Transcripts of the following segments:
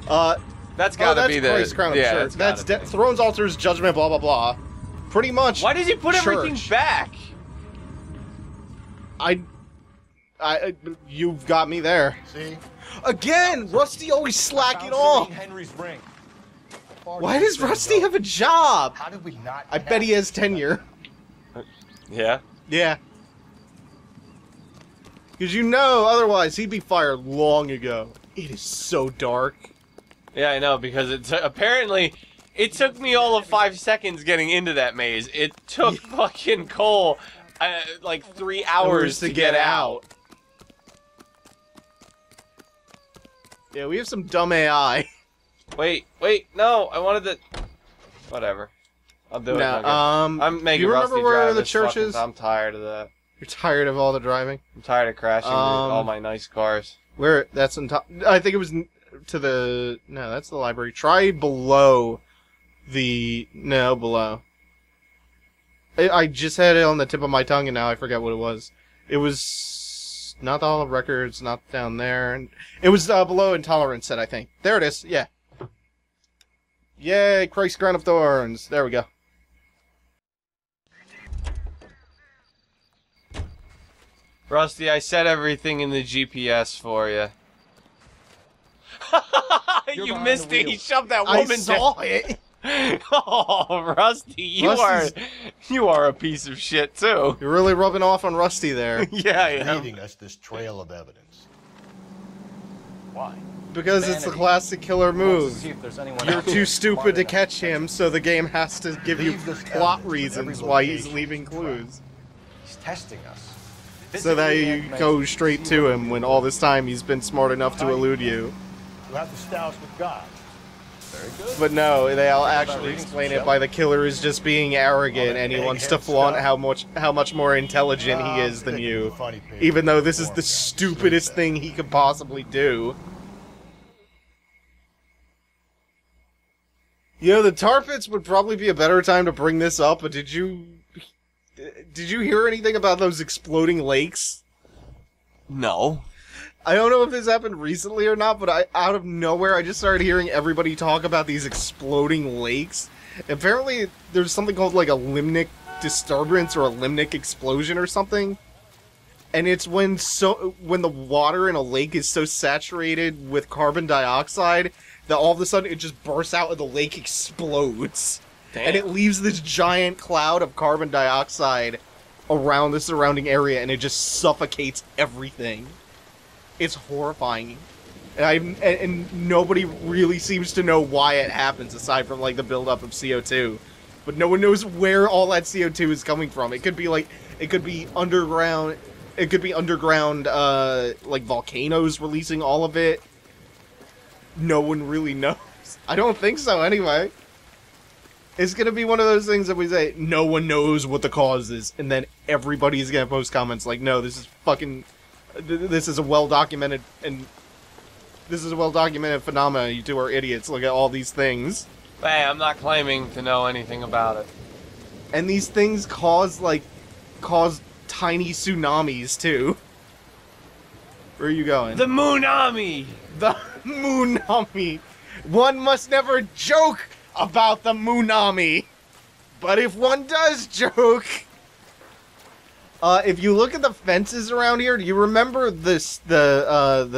That's gotta be the... Christ Crown of Church. That's Thrones, Altars, Judgment, blah, blah, blah. Pretty much. Why did he put everything back? You've got me there. See? Again, Rusty always slacking off. Henry's ring. Why does Rusty have a job? How did we not? I bet he has tenure. Yeah? Yeah. Because you know, otherwise he'd be fired long ago. It is so dark. Yeah, I know, because apparently it took me all of 5 seconds getting into that maze. It took fucking Cole like 3 hours to get out. Yeah, we have some dumb AI. Wait, no, I wanted the... Whatever. I'll do it. I'm making you remember Rusty where drive the this church fucking... is? I'm tired of that. You're tired of all the driving? I'm tired of crashing all my nice cars. Where? That's on top. I think it was to the... No, that's the library. Try below the... No, below. I just had it on the tip of my tongue and now I forget what it was. It was... Not the Hall of Records, not down there. It was below Intolerance set, I think. There it is, yeah. Yay, Christ Crown of Thorns. There we go. Rusty, I set everything in the GPS for you. You missed it. He shoved that woman down. I saw it. Oh, Rusty, you are a piece of shit too. You're really rubbing off on Rusty there. Yeah, I am. Leaving us this trail of evidence. Why? Because it's the classic killer move. You're too stupid to catch him, so the game has to give you plot reasons why he's leaving clues. He's testing us. So that you go straight to him when all this time he's been smart enough to elude you. You have the stoush with God. Very good. But no, they'll actually explain it by the killer is just being arrogant and he wants to flaunt how much more intelligent he is than you. Even though this is the stupidest thing he could possibly do. You know, the tar pits would probably be a better time to bring this up, but did you hear anything about those exploding lakes? No. I don't know if this happened recently or not, but out of nowhere, I just started hearing everybody talk about these exploding lakes. Apparently, there's something called like a limnic disturbance or a limnic explosion or something. And it's when the water in a lake is so saturated with carbon dioxide that all of a sudden it just bursts out and the lake explodes. Damn. And it leaves this giant cloud of carbon dioxide around the surrounding area and it just suffocates everything. It's horrifying. And nobody really seems to know why it happens aside from like the buildup of CO2. But no one knows where all that CO2 is coming from. It could be underground, like volcanoes releasing all of it. No one really knows. I don't think so anyway. It's gonna be one of those things that we say, no one knows what the cause is, and then everybody's gonna post comments like, no, this is fucking... This is a well-documented phenomenon. You two are idiots. Look at all these things. Hey, I'm not claiming to know anything about it. And these things cause tiny tsunamis, too. Where are you going? The Moonami! The Moonami! One must never joke about the Moonami! But if one does joke... if you look at the fences around here, do you remember the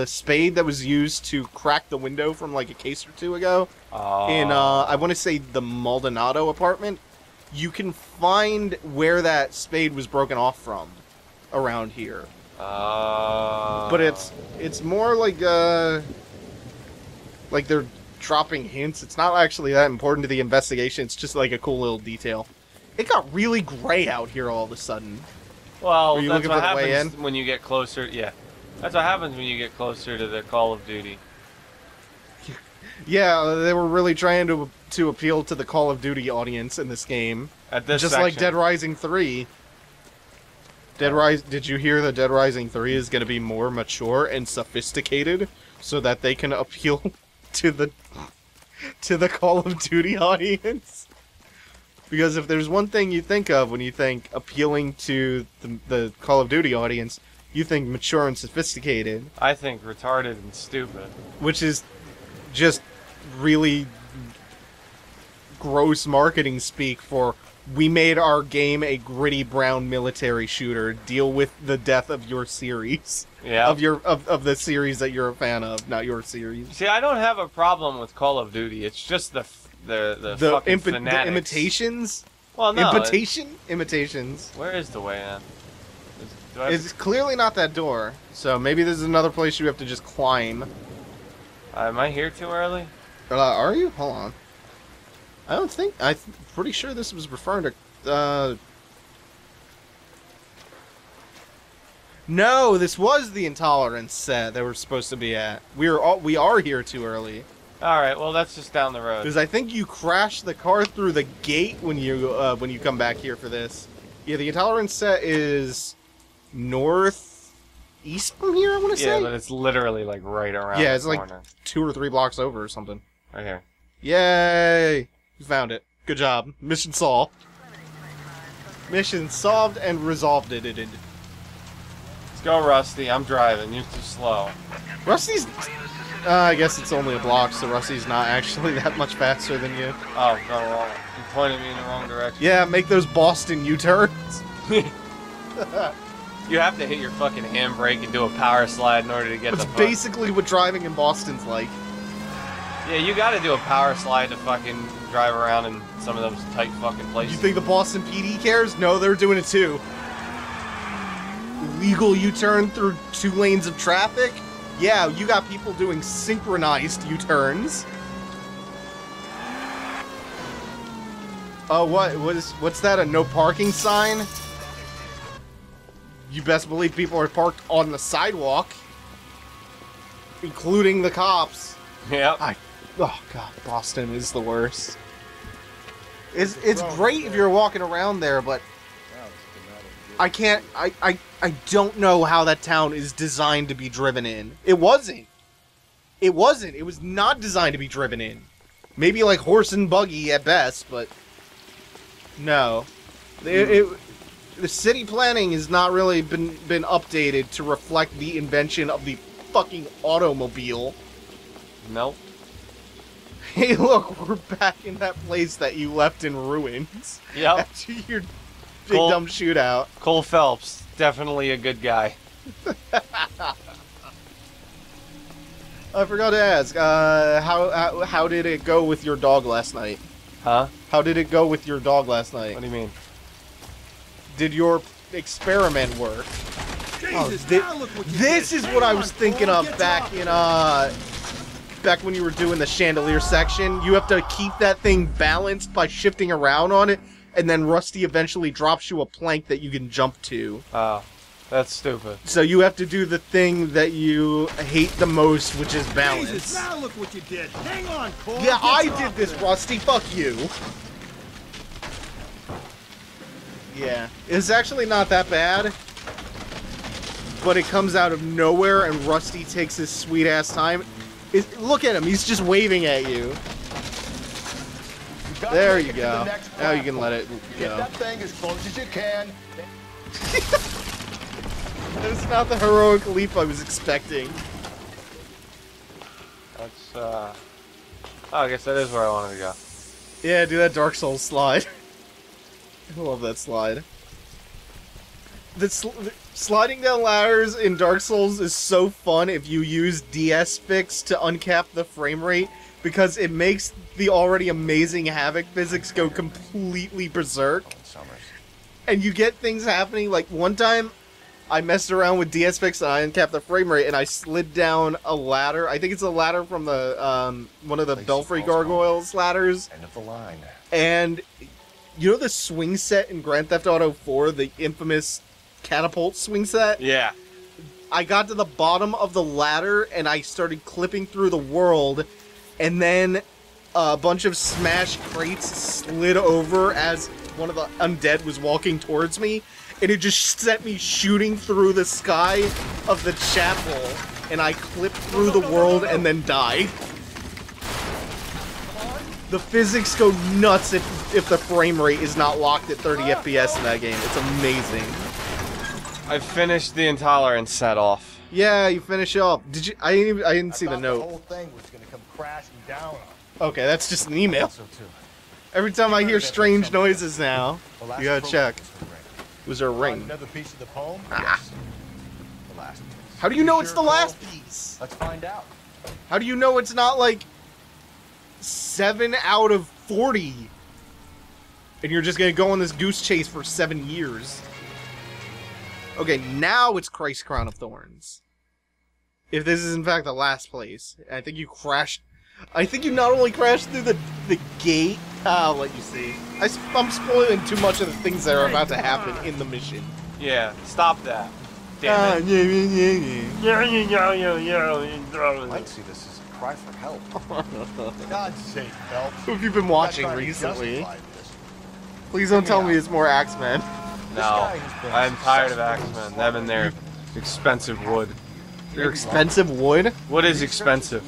spade that was used to crack the window from like a case or two ago? In, I want to say the Maldonado apartment? You can find where that spade was broken off from around here. But it's more like they're dropping hints. It's not actually that important to the investigation. It's just like a cool little detail. It got really gray out here all of a sudden. Well, that's what happens when you get closer. Yeah, that's what happens when you get closer to the Call of Duty. Yeah, they were really trying to appeal to the Call of Duty audience in this game. At this just section. like Dead Rising 3. Did you hear that Dead Rising 3 is going to be more mature and sophisticated so that they can appeal to the Call of Duty audience? Because if there's one thing you think of when you think appealing to the Call of Duty audience, you think mature and sophisticated. I think retarded and stupid. Which is just really gross marketing speak for we made our game a gritty brown military shooter. Deal with the death of your series. Yeah. Of the series that you're a fan of, not your series. See, I don't have a problem with Call of Duty. It's just the fucking fanatics. The imitations. Well, no. Imitations. Where is the way in? It's clearly not that door. So maybe this is another place you have to just climb. Am I here too early? Are you? Hold on. I don't think. I'm pretty sure this was referring to. No, this was the intolerance set that we're supposed to be at. We are here too early. All right. Well, that's just down the road. Because I think you crashed the car through the gate when you come back here for this. Yeah, the intolerance set is northeast from here. I want to say. Yeah, but it's literally like right around. Yeah, it's the like corner. 2 or 3 blocks over or something. Right here. Yay! You found it. Good job. Mission solved. Mission solved and resolved it. Let's go, Rusty. I'm driving. You're too slow. Rusty's... I guess it's only a block, so Rusty's not actually that much faster than you. Oh, got it wrong. You pointed me in the wrong direction. Yeah, make those Boston U-turns. You have to hit your fucking handbrake and do a power slide in order to get That's the... basically what driving in Boston's like. Yeah, you gotta do a power slide to fucking drive around in some of those tight fucking places. You think the Boston PD cares? No, they're doing it too. Legal U-turn through 2 lanes of traffic? Yeah, you got people doing synchronized U-turns. Oh, what's that? A no parking sign? You best believe people are parked on the sidewalk, including the cops. Yep. Oh god, Boston is the worst. It's great if you're walking around there, but I don't know how that town is designed to be driven in. It wasn't. It was not designed to be driven in. Maybe like horse and buggy at best, but no. The city planning has not really been updated to reflect the invention of the fucking automobile. Nope. Hey, look, we're back in that place that you left in ruins. Yep. After your big dumb shootout. Cole Phelps, definitely a good guy. I forgot to ask, how did it go with your dog last night? Huh? How did it go with your dog last night? What do you mean? Did your experiment work? Jesus, this is what I was thinking of back in, back when you were doing the chandelier section. You have to keep that thing balanced by shifting around on it, and then Rusty eventually drops you a plank that you can jump to. Oh, that's stupid. So you have to do the thing that you hate the most, which is balance. Jesus, now look what you did. Hang on, Cole. Yeah, I did this, Rusty. Fuck you. Yeah, it's actually not that bad, but it comes out of nowhere, and Rusty takes his sweet-ass time. Look at him, he's just waving at you. There you go. Now you can let it go. Get that thing as close as you can. That's not the heroic leap I was expecting. That's, oh, I guess that is where I wanted to go. Yeah, do that Dark Souls slide. I love that slide. Sliding down ladders in Dark Souls is so fun if you use DS Fix to uncap the frame rate, because it makes the already amazing Havoc physics go completely berserk. And you get things happening, like one time I messed around with DS Fix and I uncapped the frame rate and I slid down a ladder. I think it's a ladder from the one of the Belfry Gargoyles ladders. End of the line. And you know the swing set in Grand Theft Auto 4, the infamous catapult swing set? Yeah. I got to the bottom of the ladder and I started clipping through the world, and then a bunch of smashed crates slid over as one of the undead was walking towards me, and it just sent me shooting through the sky of the chapel, and I clipped through the world and then died. The physics go nuts if the frame rate is not locked at 30 FPS in that game. It's amazing. I finished the intolerance set off. Yeah, you finish up. Did you? I didn't see the The note. whole thing was going to come crashing down on. Okay, that's just an email. So too. Every time I hear strange noises now, The last you gotta program check. was the ring. Was there a ring? Another piece of the poem? Ah. Yes. The last piece. How do you know it's Sure, the last Cole? piece? Let's find out. How do you know it's not like 7 out of 40? And you're just gonna go on this goose chase for 7 years. Okay, now it's Christ Crown of Thorns. If this is in fact the last place. I think you crashed. I think you not only crashed through the gate. I'll let you see. I'm spoiling too much of the things that are about to happen in the mission. Yeah, stop that. Damn it. Might see this as a cry for help. For God's sake, Phelps. Who have you been watching recently? Justify this. Please don't tell me it's more Axemen. No, I'm tired of Axemen. Them and their expensive wood. They're expensive wood? Wood is expensive.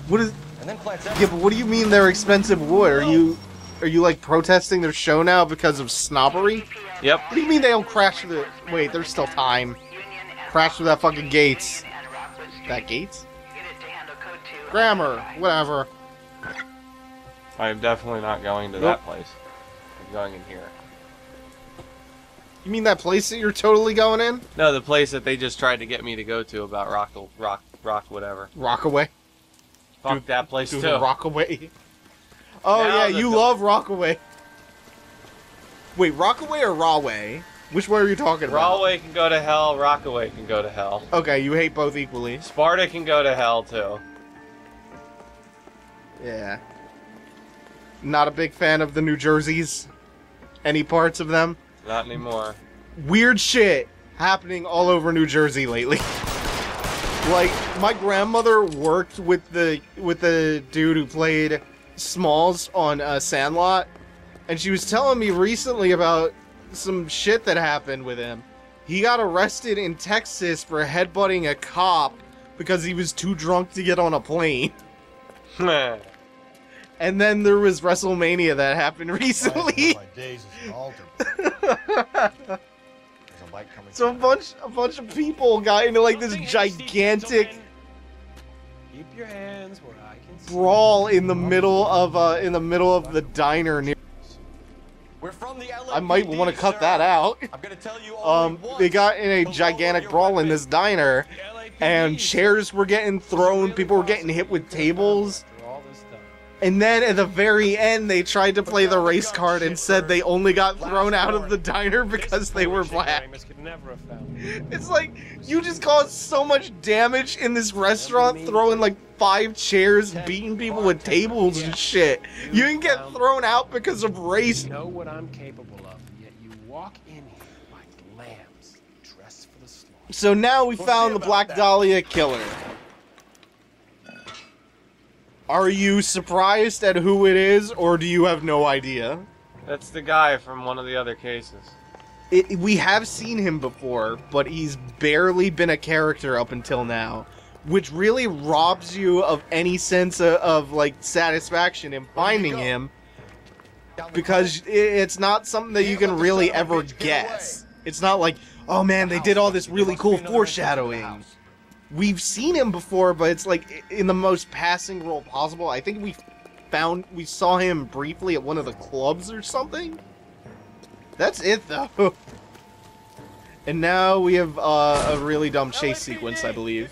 What is... And then plants Yeah, but what do you mean they're expensive wood? Are you like protesting their show now because of snobbery? Yep. What do you mean they don't crash through the... Wait, there's still time. Crash through that fucking gates. That gates? Grammar. Whatever. I'm definitely not going to that place. I'm going in here. You mean that place that you're totally going in? No, the place that they just tried to get me to go to about rock whatever. Rockaway? Fuck that place Do too. the Rockaway. Oh Now yeah, the- you love Rockaway. Wait, Rockaway or Rawway? Which one are you talking about? Rawway can go to hell, Rockaway can go to hell. Okay, you hate both equally. Sparta can go to hell too. Yeah. Not a big fan of the New Jerseys. Any parts of them. Not anymore. Weird shit happening all over New Jersey lately. Like, my grandmother worked with the dude who played Smalls on Sandlot, and she was telling me recently about some shit that happened with him. He got arrested in Texas for headbutting a cop because he was too drunk to get on a plane. And then there was WrestleMania that happened recently. My days as an altar. There's a light coming. So a bunch of people got into like this gigantic Keep your hands where I can see. brawl in the middle of the diner near. We're from the LAPD, I might want to cut sir. that out. I'm gonna tell you only They once got in a to gigantic lower brawl your in this diner, and chairs were getting thrown, people were getting hit with tables, and then at the very end they tried to play the race card and said they only got thrown out of the diner because they were black. It's like, you just caused so much damage in this restaurant throwing like 5 chairs, beating people with tables and shit. You didn't get thrown out because of race. You know what I'm capable of, yet you walk in here like lambs, dressed for the slaughter. So now we found the Black Dahlia killer. Are you surprised at who it is, or do you have no idea? That's the guy from one of the other cases. We have seen him before, but he's barely been a character up until now, which really robs you of any sense of like satisfaction in finding him, because it's not something that you can really ever guess. It's not like, oh man, they did all this really cool foreshadowing. We've seen him before, but it's like in the most passing role possible. I think we saw him briefly at one of the clubs or something. That's it though. And now we have a really dumb chase sequence, I believe.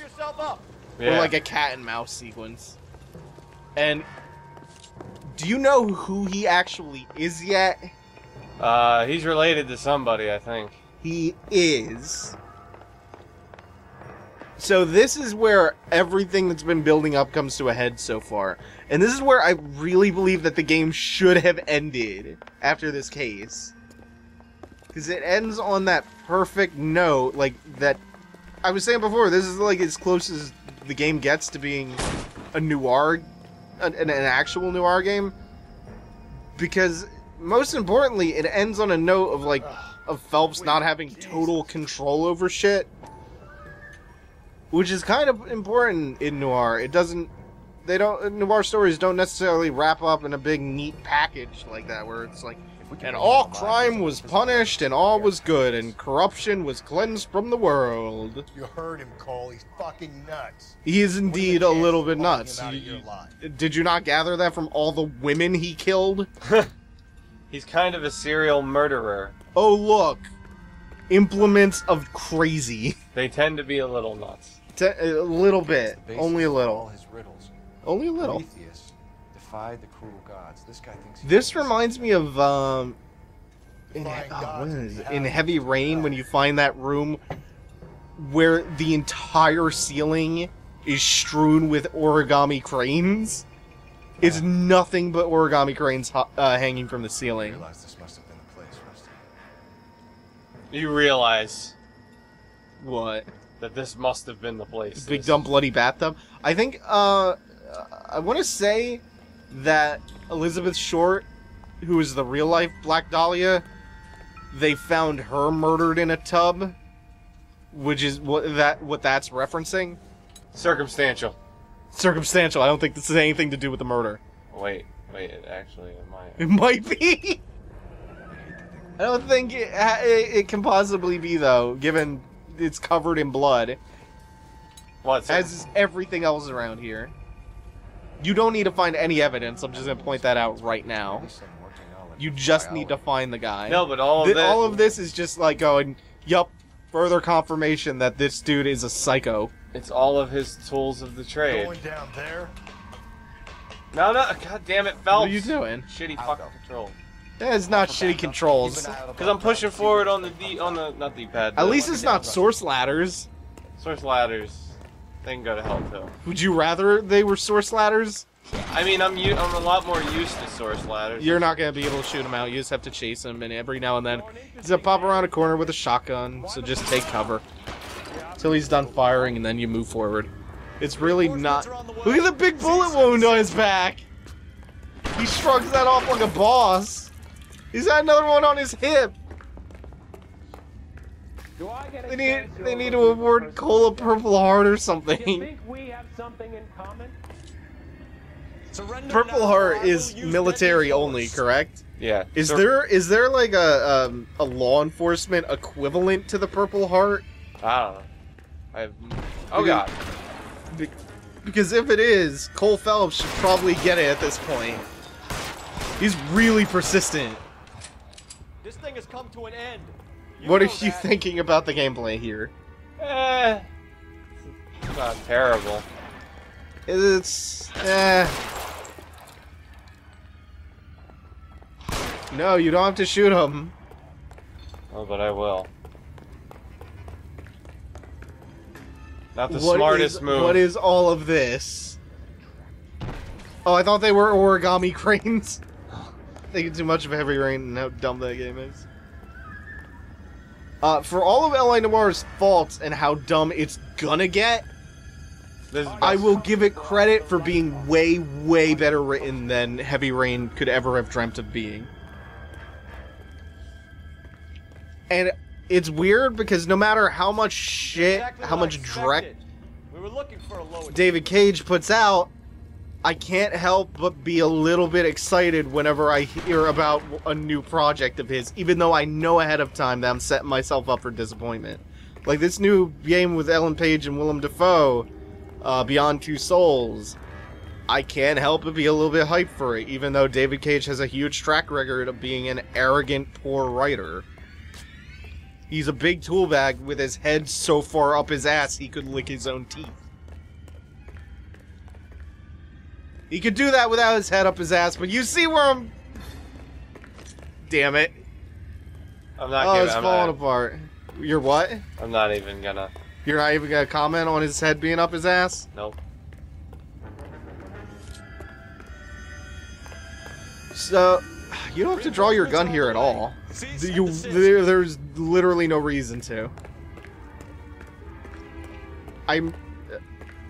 Yeah. Or like a cat and mouse sequence. And do you know who he actually is yet? He's related to somebody, I think. He is. So this is where everything that's been building up comes to a head so far. And this is where I really believe that the game should have ended after this case. Because it ends on that perfect note, like, that... I was saying before, this is like as close as the game gets to being a noir... an actual noir game. Because, most importantly, it ends on a note of, like, of Phelps not having total control over shit. Which is kind of important in noir. It doesn't... Noir stories don't necessarily wrap up in a big, neat package like that, where it's like, And all crime was punished, and all was good, and corruption was cleansed from the world. You heard him, Cole. He's fucking nuts. He is indeed a little bit nuts. Him out of your life. Did you not gather that from all the women he killed? He's kind of a serial murderer. Oh, look. Implements of crazy. They tend to be a little nuts. A little bit. Only a All little. his riddles. Only a little. Prometheus defied the cruel gods. This guy thinks he This knows. reminds me of, in Defying gods what is is it? how In you Heavy do Rain, that. when you find that room where the entire ceiling is strewn with origami cranes. It's nothing but origami cranes hanging from the I ceiling. realized this must have been the place, Rusty. You realize What? that this must have been the place. Big dumb bloody bathtub. I think, I want to say that Elizabeth Short, who is the real life Black Dahlia, they found her murdered in a tub, which is what that's referencing. Circumstantial. Circumstantial. I don't think this has anything to do with the murder. Wait, it actually, it might. It might be. I don't think it can possibly be, though, given it's covered in blood, What? as is everything else around here. You don't need to find any evidence. I'm just gonna point that out right now. At least some working knowledge You of just need to biology. find the guy. No, but all of this is just like going, yup, further confirmation that this dude is a psycho. It's all of his tools of the trade. Going down there. No, god damn it, Phelps. What are you doing? Shitty I'll fucking go. control. Yeah, it's not shitty controls. Because I'm pushing forward on the not D-pad. At least it's not source ladders. Source ladders. They can go to hell too. Would you rather they were source ladders? I mean, I'm a lot more used to source ladders. You're not gonna be able to shoot him out. You just have to chase him, and every now and then he's gonna pop around a corner with a shotgun. So just take cover till he's done firing, and then you move forward. It's really not. Look at the big bullet wound on his back. He shrugs that off like a boss. He's got another one on his hip. They need to award Cole a Purple Heart or something. we have something in common? Purple Heart is military only, correct? Yeah. Is there like a law enforcement equivalent to the Purple Heart? I don't know. Oh god. Because if it is, Cole Phelps should probably get it at this point. He's really persistent. This thing has come to an end. What are you thinking about the gameplay here? It's not terrible. It's No, you don't have to shoot him. Oh, but I will. Not the What smartest is- move. What is all of this? Oh, I thought they were origami cranes. Thinking too much of Heavy Rain and how dumb that game is. For all of L.A. Noir's faults and how dumb it's gonna get, This is I will give it credit for being way, way better written than Heavy Rain could ever have dreamt of being. And it's weird because no matter how much shit, Exactly how what I much dreck expected. We were looking for a low David Cage puts out, I can't help but be a little bit excited whenever I hear about a new project of his, even though I know ahead of time that I'm setting myself up for disappointment. Like this new game with Ellen Page and Willem Dafoe, Beyond Two Souls. I can't help but be a little bit hyped for it, even though David Cage has a huge track record of being an arrogant, poor writer. He's a big tool bag with his head so far up his ass he could lick his own teeth. He could do that without his head up his ass, but you see where I'm... Damn it. I'm not Oh, giving. it's falling apart. You're what? I'm not even gonna. You're not even gonna comment on his head being up his ass? Nope. So, you don't have to draw your gun here at all. There's literally no reason to.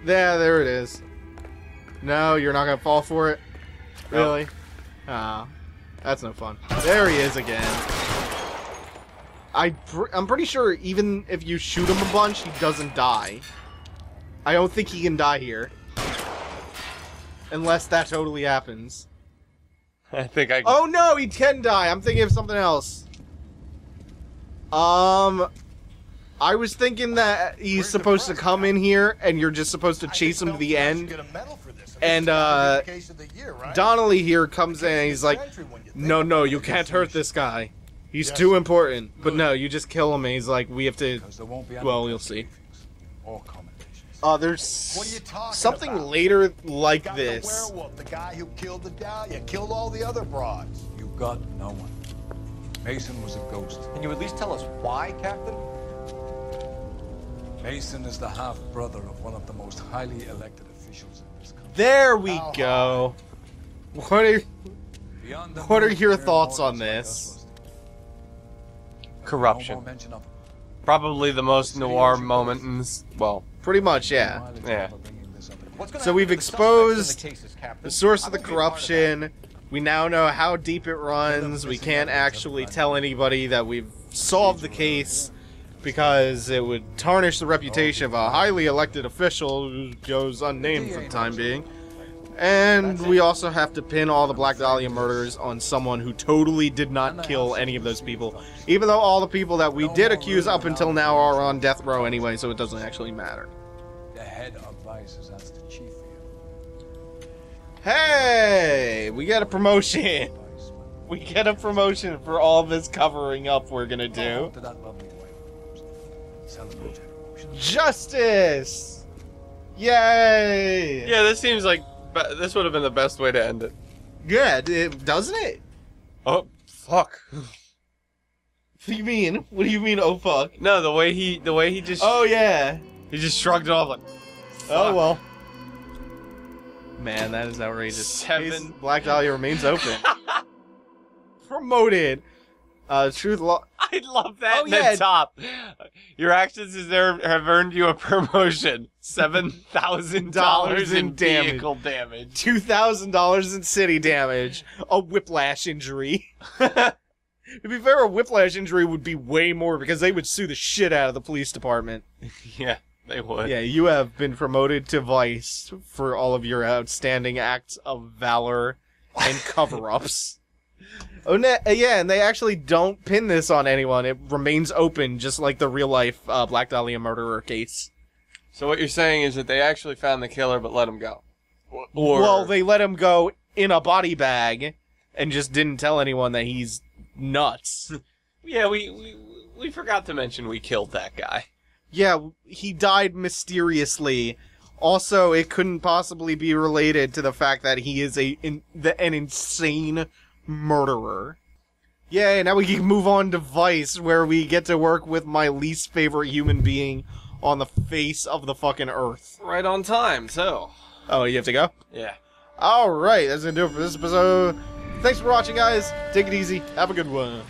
Yeah, there it is. No, you're not gonna fall for it? Really? Ah, that's no fun. There he is again. I'm pretty sure even if you shoot him a bunch, he doesn't die. I don't think he can die here. Unless that totally happens. I think I. Oh no, he can die. I'm thinking of something else. I was thinking that he's supposed to come in here and you're just supposed to chase him to the end. And Donnelly here comes in and he's like, no, you can't hurt this guy. He's too important. But no, you just kill him and he's like, we have to, well, you'll see. There's something later like this. The guy who killed the Dahlia, killed all the other broads. You got no one. Mason was a ghost. Can you at least tell us why, Captain? Mason is the half-brother of one of the most highly elected officials in this country. There we go. What are your thoughts on this? Corruption. Probably the most noir moment in this, well, pretty much, yeah. Yeah. So we've exposed the source of the corruption. We now know how deep it runs. We can't actually tell anybody that we've solved the case because it would tarnish the reputation of a highly elected official who goes unnamed for the time being. And we also have to pin all the Black Dahlia murders on someone who totally did not kill any of those people. Even though all the people that we did accuse up until now are on death row anyway, so it doesn't actually matter. The head of Vice is as the chief here. Hey! We get a promotion! We get a promotion for all this covering up we're gonna do. Justice! Yay! Yeah, this seems like this would have been the best way to end it. Yeah, doesn't it? Oh, fuck. What do you mean? What do you mean, oh fuck? No, the way he just... Oh, yeah. He just shrugged it off like... Oh, well. Man, that is outrageous. 7. Black Dahlia remains open. Promoted. Truth law... I love that Oh, in yeah. the top. Your actions have earned you a promotion. $7,000 in vehicle damage. $2,000 in city damage. A whiplash injury. To be fair, a whiplash injury would be way more because they would sue the shit out of the police department. Yeah, they would. Yeah, you have been promoted to Vice for all of your outstanding acts of valor and cover-ups. Oh, yeah, and they actually don't pin this on anyone. It remains open, just like the real-life Black Dahlia murderer case. So what you're saying is that they actually found the killer but let him go? Or... Well, they let him go in a body bag and just didn't tell anyone that he's nuts. Yeah, we forgot to mention we killed that guy. Yeah, he died mysteriously. Also, it couldn't possibly be related to the fact that he is an insane murderer. Yeah, now we can move on to Vice, where we get to work with my least favorite human being on the face of the fucking earth. Right on time, so. Oh, you have to go? Yeah. Alright, that's gonna do it for this episode. Thanks for watching, guys. Take it easy. Have a good one.